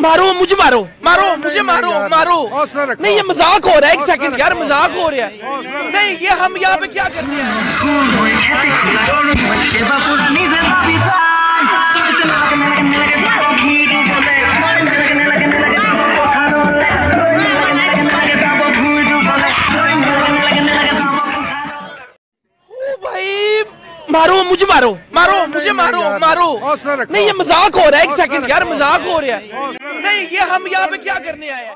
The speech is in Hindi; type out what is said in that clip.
मारो मुझे, मारो मारो मुझे, मारो मारो। नहीं ये मजाक हो रहा है, एक सेकंड यार, मजाक हो रहा है। नहीं ये हम यहाँ पे क्या करते हैं? मारो मुझे, मारो मारो मुझे, मारो मारो। नहीं ये मजाक हो रहा है, एक सेकंड यार, मजाक हो रहा है। नहीं ये हम यहाँ पे क्या करने आए हैं?